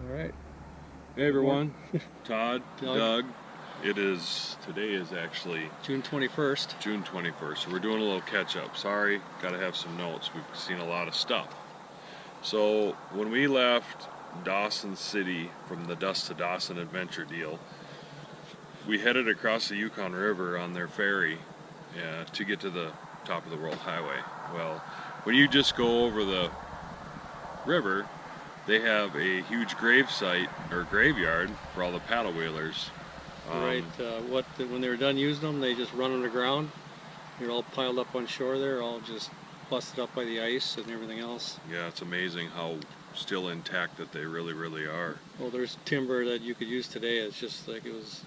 All right. Hey everyone, Todd, Doug. Doug. Today is actually June 21st. June 21st, so we're doing a little catch up. Sorry, gotta have some notes. We've seen a lot of stuff. So when we left Dawson City from the Dust to Dawson adventure deal, we headed across the Yukon River on their ferry to get to the top of the world highway. Well, when you just go over the river, they have a huge grave site or graveyard for all the paddle whalers. Right. When they were done using them, they just run underground. They're all piled up on shore there, all just busted up by the ice and everything else. Yeah, it's amazing how still intact that they really are. Well, there's timber that you could use today. It's just like it was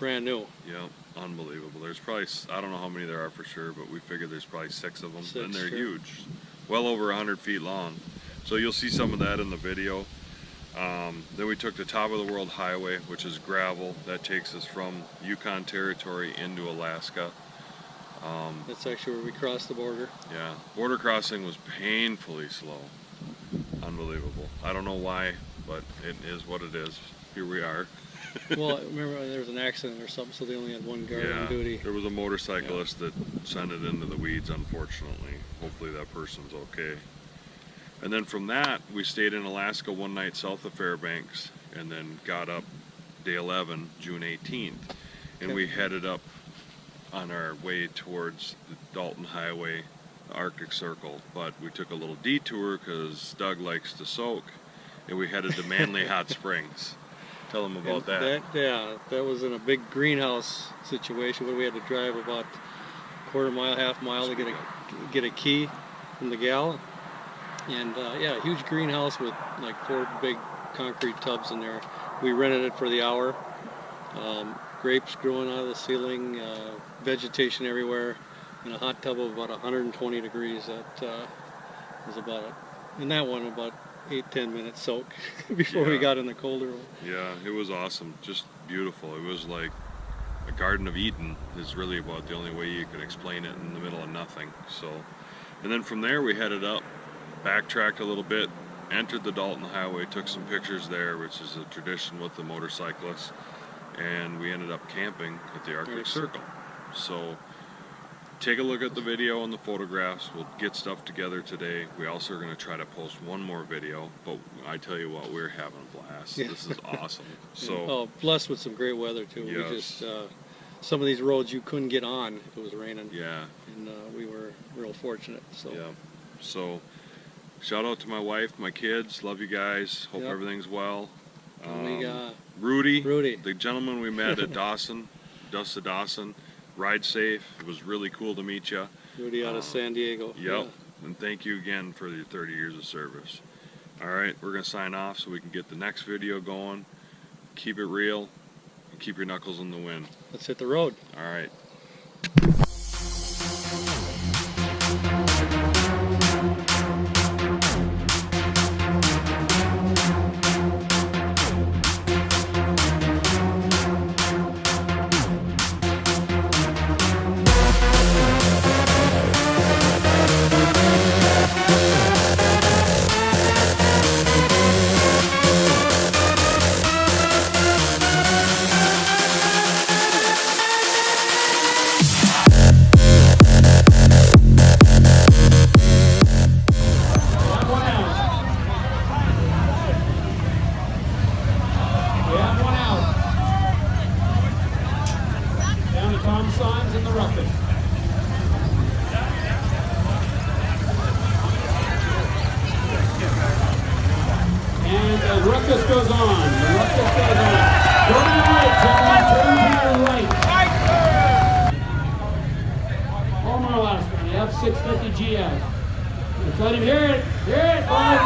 brand new. Yeah, unbelievable. There's probably, I don't know how many there are for sure, but we figured there's probably 6 of them, and they're huge, well over 100 feet long. So you'll see some of that in the video. Then we took the top of the world highway, which is gravel. That takes us from Yukon Territory into Alaska. That's actually where we crossed the border. Yeah, border crossing was painfully slow. Unbelievable. I don't know why, but it is what it is. Here we are. Well, remember there was an accident or something, so they only had one guard on duty. There was a motorcyclist that sent it into the weeds, unfortunately. Hopefully that person's okay. And then from that, we stayed in Alaska one night south of Fairbanks, and then got up day 11, June 18th. And we headed up on our way towards the Dalton Highway, the Arctic Circle. But we took a little detour because Doug likes to soak, and we headed to Manly Hot Springs. Tell them about that. That was in a big greenhouse situation where we had to drive about quarter mile, half mile to get a key from the gal. And yeah, a huge greenhouse with like 4 big concrete tubs in there. We rented it for the hour. Grapes growing out of the ceiling, vegetation everywhere, and a hot tub of about 120 degrees. That was about it. And that one about 8-10 minutes soak before we got in the colder one. Yeah, it was awesome. Just beautiful. It was like a Garden of Eden is really about the only way you can explain it, in the middle of nothing. So, and then from there we headed up, backtracked a little bit, entered the Dalton Highway, took some pictures there, which is a tradition with the motorcyclists, and we ended up camping at the Arctic Circle. So take a look at the video and the photographs. We'll get stuff together today. We also are going to try to post one more video, but I tell you what, we're having a blast. Yeah. This is awesome. So blessed with some great weather too. Yes. We just some of these roads you couldn't get on if it was raining. Yeah. And we were real fortunate. So yeah. So shout out to my wife, my kids. Love you guys. Hope everything's well. Rudy, the gentleman we met at Dawson, Dust to Dawson, ride safe. It was really cool to meet you. Rudy out of San Diego. Yep. Yeah. And thank you again for your 30 years of service. All right, we're going to sign off so we can get the next video going. Keep it real and keep your knuckles in the wind. Let's hit the road. All right. In the ruckus. And the ruckus goes on. The ruckus goes on. Go to your right, gentlemen. Turn to your right. Homer, Alaskan, the F650 GS. Let's let him hear it. Hear it, boys.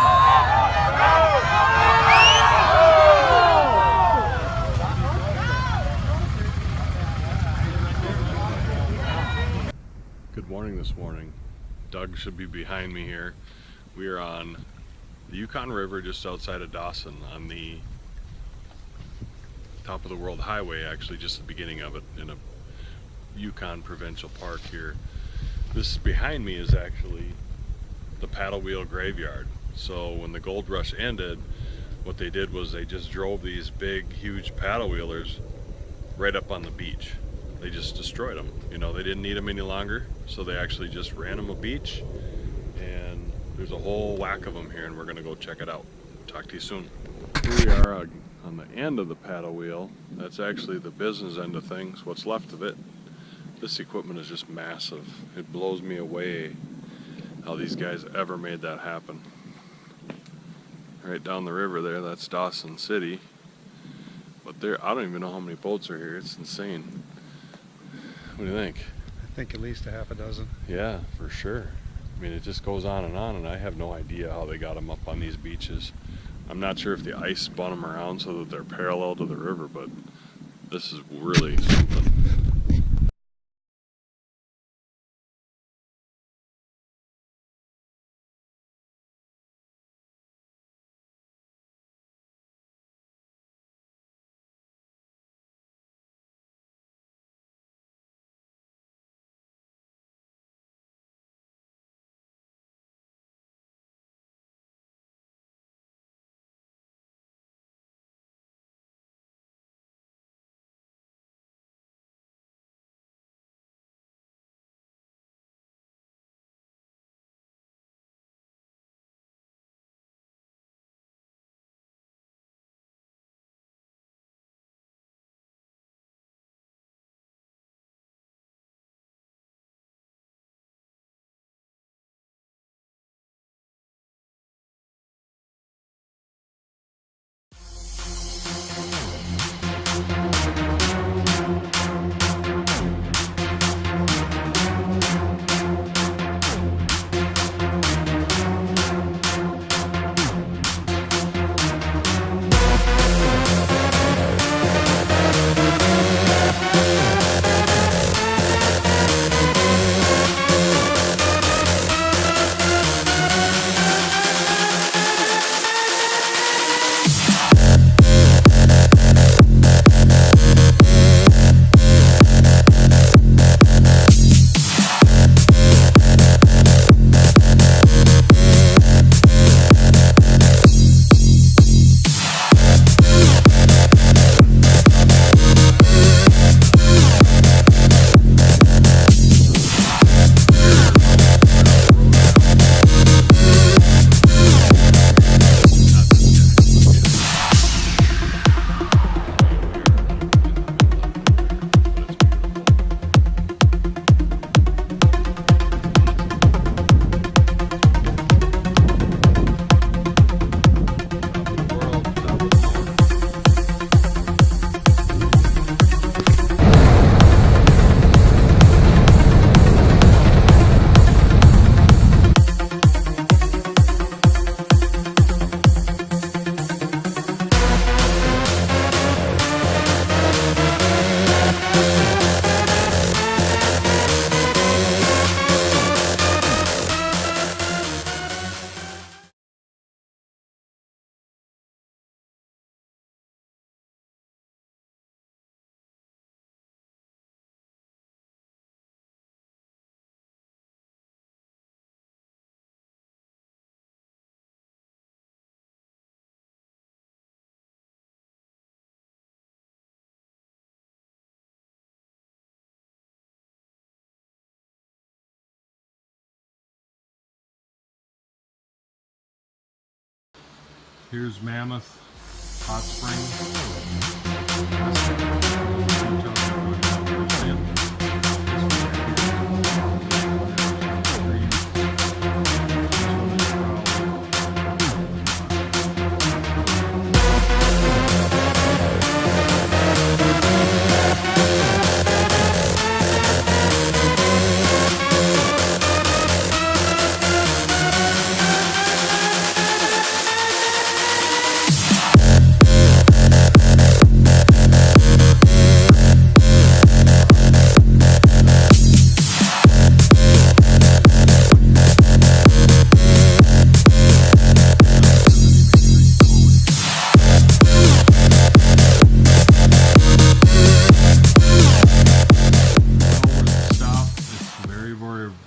Good morning this morning. Doug should be behind me here. We are on the Yukon River just outside of Dawson on the top of the world highway, actually just the beginning of it, in a Yukon provincial park here. This behind me is actually the paddle wheel graveyard. So when the gold rush ended, what they did was they just drove these big, huge paddle wheelers right up on the beach. They just destroyed them. You know, they didn't need them any longer, so they actually just ran them a beach. And there's a whole whack of them here, and we're gonna go check it out. Talk to you soon. Here we are on the end of the paddle wheel. That's actually the business end of things, what's left of it. This equipment is just massive. It blows me away how these guys ever made that happen. Right down the river there, that's Dawson City. But there, I don't even know how many boats are here. It's insane. What do you think? I think at least a half a dozen. Yeah, for sure. I mean, it just goes on, and I have no idea how they got them up on these beaches. I'm not sure if the ice spun them around so that they're parallel to the river, but this is really something. Here's Mammoth Hot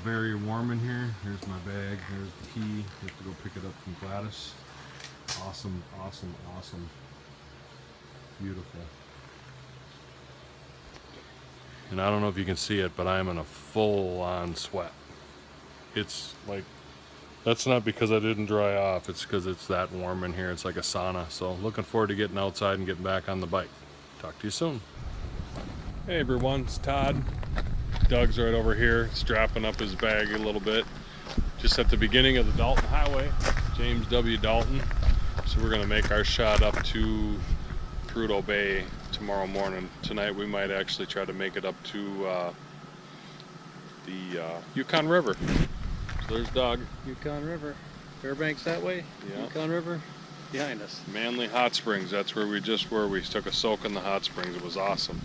very warm in here. Here's my bag. Here's the key. You have to go pick it up from Gladys. Awesome awesome, awesome. Beautiful. And I don't know if you can see it, but I'm in a full-on sweat. It's like, that's not because I didn't dry off, it's because it's that warm in here. It's like a sauna. So looking forward to getting outside and getting back on the bike. Talk to you soon. Hey everyone, it's Todd. Doug's right over here, strapping up his bag a little bit. Just at the beginning of the Dalton Highway, James W. Dalton. So we're gonna make our shot up to Prudhoe Bay tomorrow morning. Tonight we might actually try to make it up to the Yukon River. So there's Doug. Yukon River. Fairbanks that way? Yeah. Yukon River behind us. Manly Hot Springs, that's where we just were. We took a soak in the hot springs. It was awesome.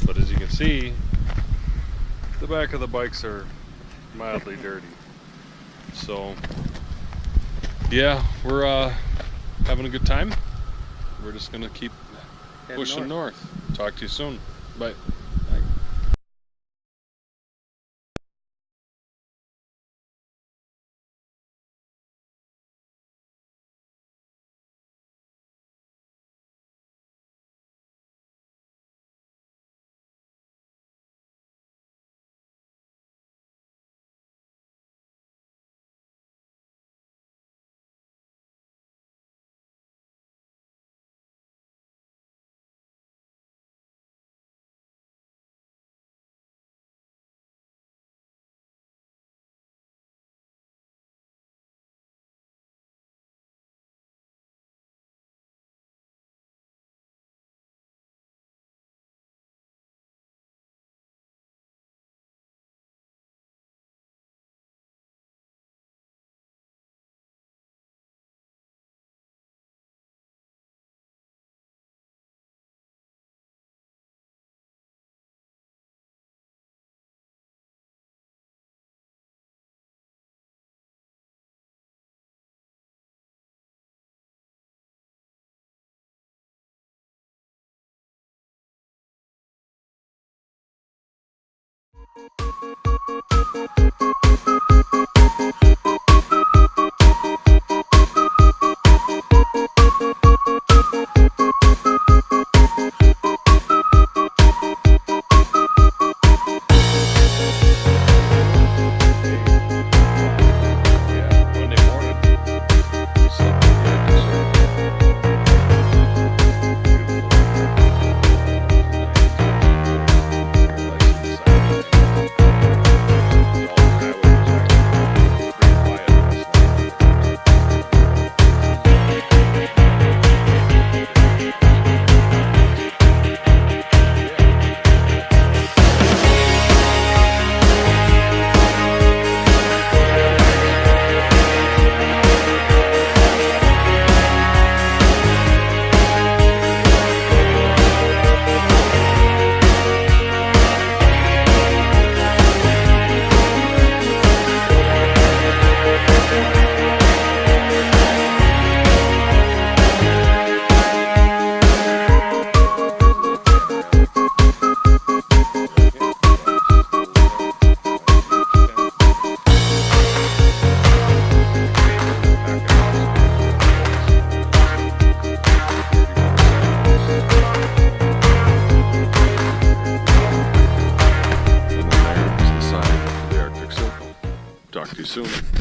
But as you can see, the back of the bikes are mildly dirty. So yeah, we're having a good time. We're just gonna keep pushing north. Talk to you soon. Bye. Talk to you soon.